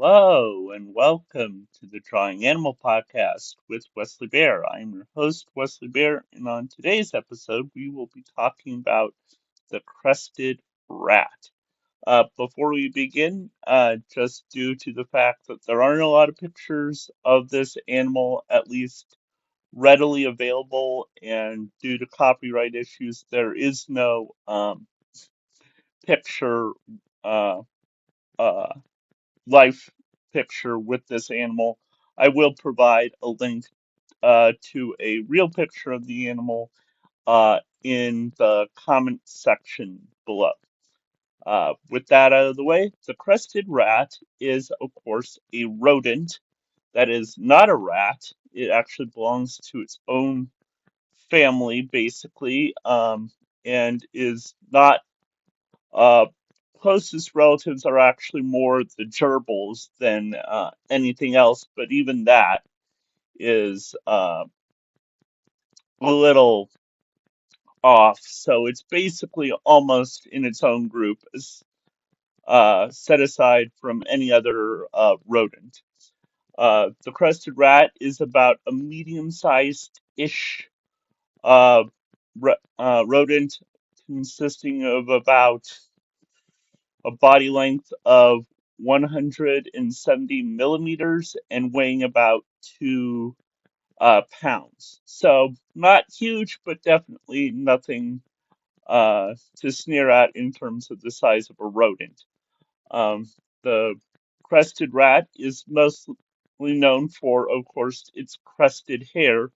Hello and welcome to the Drawing Animal Podcast with Wesley Bear. I'm your host, Wesley Bear, and on today's episode, we will be talking about the crested rat. Before we begin, just due to the fact that there aren't a lot of pictures of this animal, at least readily available, and due to copyright issues, there is no picture uh, uh, life picture with this animal. I will provide a link to a real picture of the animal in the comment section below. With that out of the way, the crested rat is, of course, a rodent that is not a rat. It actually belongs to its own family, basically, and is not uh, closest relatives are actually more the gerbils than anything else, but even that is a little off. So it's basically almost in its own group, set aside from any other rodent. The crested rat is about a medium-sized-ish uh, rodent consisting of about a body length of 170 millimeters and weighing about 2 pounds. So not huge, but definitely nothing to sneer at in terms of the size of a rodent. Um, the crested rat is mostly known for, of course, its crested hair,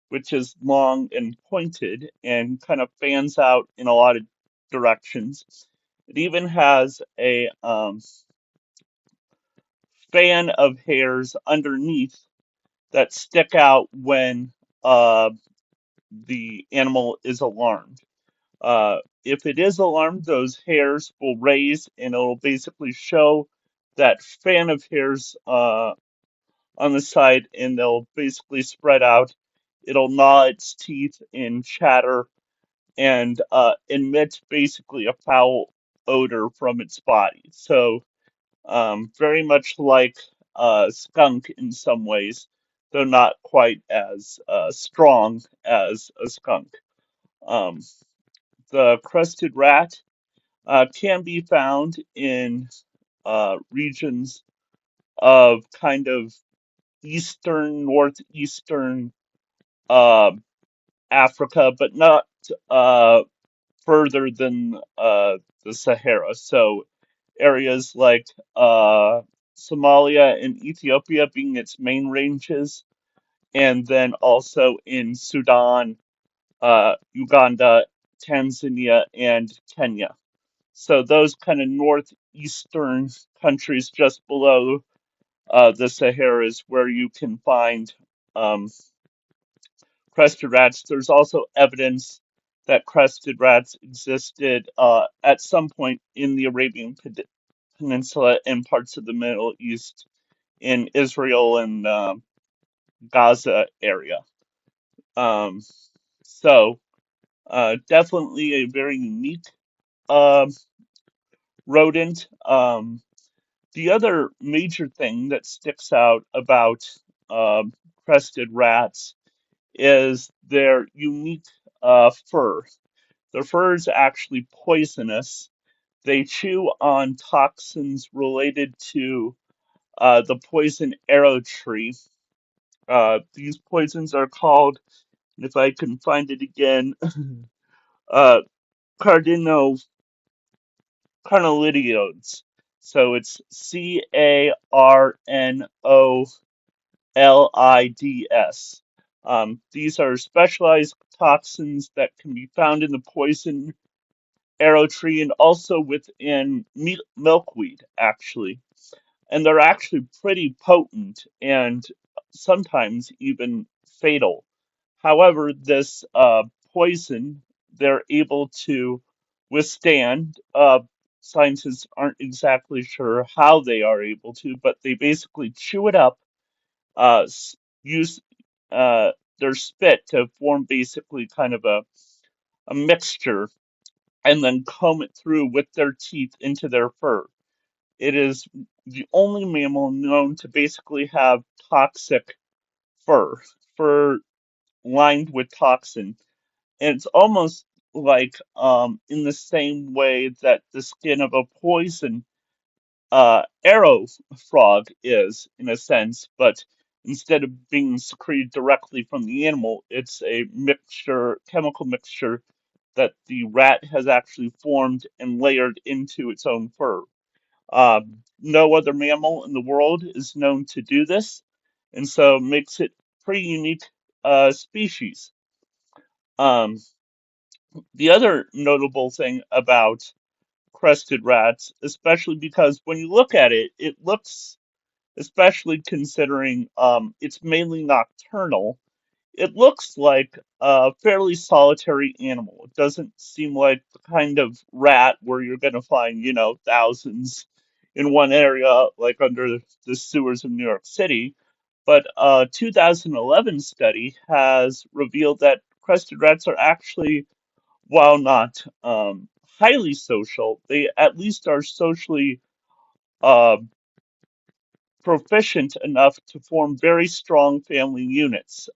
which is long and pointed and kind of fans out in a lot of directions. It even has a fan of hairs underneath that stick out when uh, the animal is alarmed. If it is alarmed, those hairs will raise and it'll basically show that fan of hairs on the side and they'll basically spread out. It'll gnaw its teeth and chatter and emit basically a foul odor from its body. So very much like skunk in some ways, though not quite as strong as a skunk. Um, the crested rat can be found in regions of kind of eastern, northeastern uh, Africa, but not uh, further than the Sahara. So areas like Somalia and Ethiopia being its main ranges, and then also in Sudan, Uganda, Tanzania, and Kenya. So those kind of northeastern countries just below the Sahara is where you can find um, crested rats. There's also evidence that crested rats existed at some point in the Arabian Peninsula and parts of the Middle East in Israel and Gaza area. Um, so definitely a very unique uh, rodent. The other major thing that sticks out about crested rats is their unique fur. Their fur is actually poisonous. They chew on toxins related to the poison arrow tree. These poisons are called, if I can find it again, uh, cardino carnolidiodes. So it's Carnolids. These are specialized toxins that can be found in the poison arrow tree and also within milkweed, actually. And they're actually pretty potent and sometimes even fatal. However, this poison they're able to withstand. Scientists aren't exactly sure how they are able to, but they basically chew it up, use uh, their spit to form basically kind of a mixture, and then comb it through with their teeth into their fur. It is the only mammal known to basically have toxic fur, fur lined with toxin. And it's almost like in the same way that the skin of a poison arrow frog is, in a sense, but instead of being secreted directly from the animal, it's a mixture, chemical mixture that the rat has actually formed and layered into its own fur. No other mammal in the world is known to do this, and so makes it pretty unique species. Um, the other notable thing about crested rats, especially because when you look at it, it looks, especially considering it's mainly nocturnal, it looks like a fairly solitary animal. It doesn't seem like the kind of rat where you're going to find, thousands in one area, like under the sewers of New York City. But a 2011 study has revealed that crested rats are actually, while not highly social, they at least are socially uh, proficient enough to form very strong family units.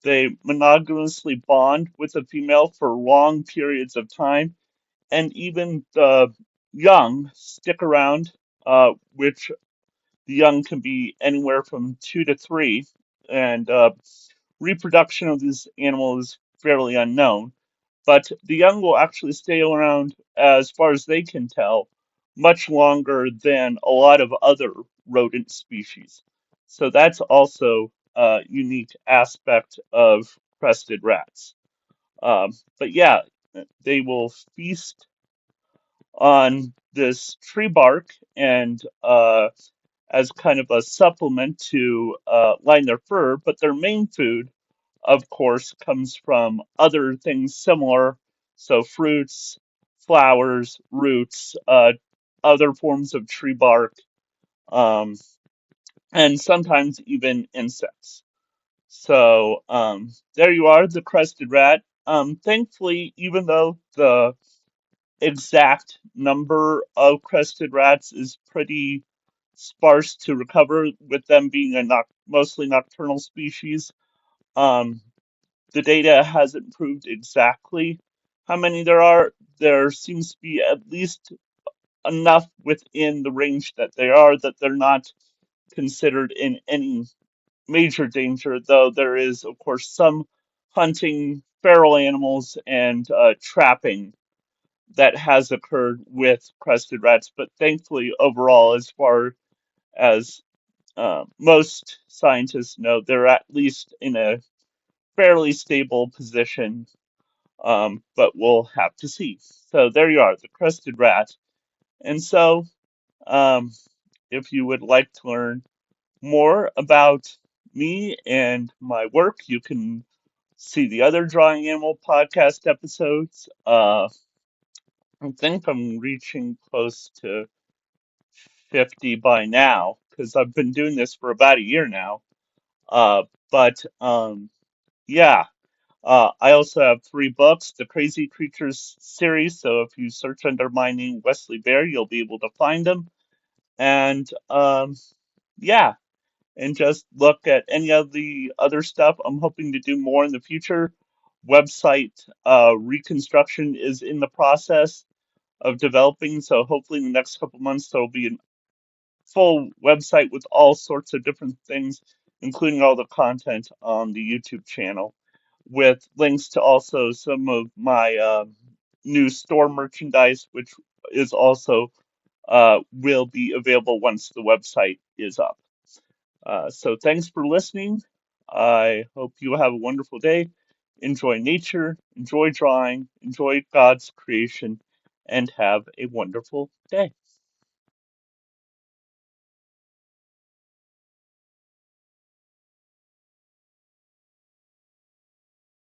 They monogamously bond with a female for long periods of time, and even the young stick around, which the young can be anywhere from 2 to 3, and reproduction of this animal is fairly unknown. But the young will actually stay around, as far as they can tell, much longer than a lot of other rodent species. So that's also a unique aspect of crested rats. But yeah, they will feast on this tree bark and as kind of a supplement to line their fur, but their main food, of course, comes from other things similar. So fruits, flowers, roots, other forms of tree bark, um, and sometimes even insects. So there you are, the crested rat. Thankfully, even though the exact number of crested rats is pretty sparse to recover, with them being a mostly nocturnal species, um, the data hasn't proved exactly how many there are. There seems to be at least enough within the range that they are that they're not considered in any major danger, though there is, of course, some hunting feral animals and trapping that has occurred with crested rats. But thankfully, overall, as far as most scientists know, they're at least in a fairly stable position, but we'll have to see. So there you are, the crested rat. And so, um, if you would like to learn more about me and my work, you can see the other Drawing Animal podcast episodes. I think I'm reaching close to 50 by now because I've been doing this for about a year now. But yeah, I also have 3 books, the Crazy Creatures series. So if you search under my name, Wesley Bear, you'll be able to find them. And yeah, and just look at any of the other stuff. I'm hoping to do more in the future. Website reconstruction is in the process of developing, so hopefully in the next couple months there'll be a full website with all sorts of different things, including all the content on the YouTube channel, with links to also some of my new store merchandise, which is also will be available once the website is up. So thanks for listening. I hope you have a wonderful day. Enjoy nature, enjoy drawing, enjoy God's creation, and have a wonderful day.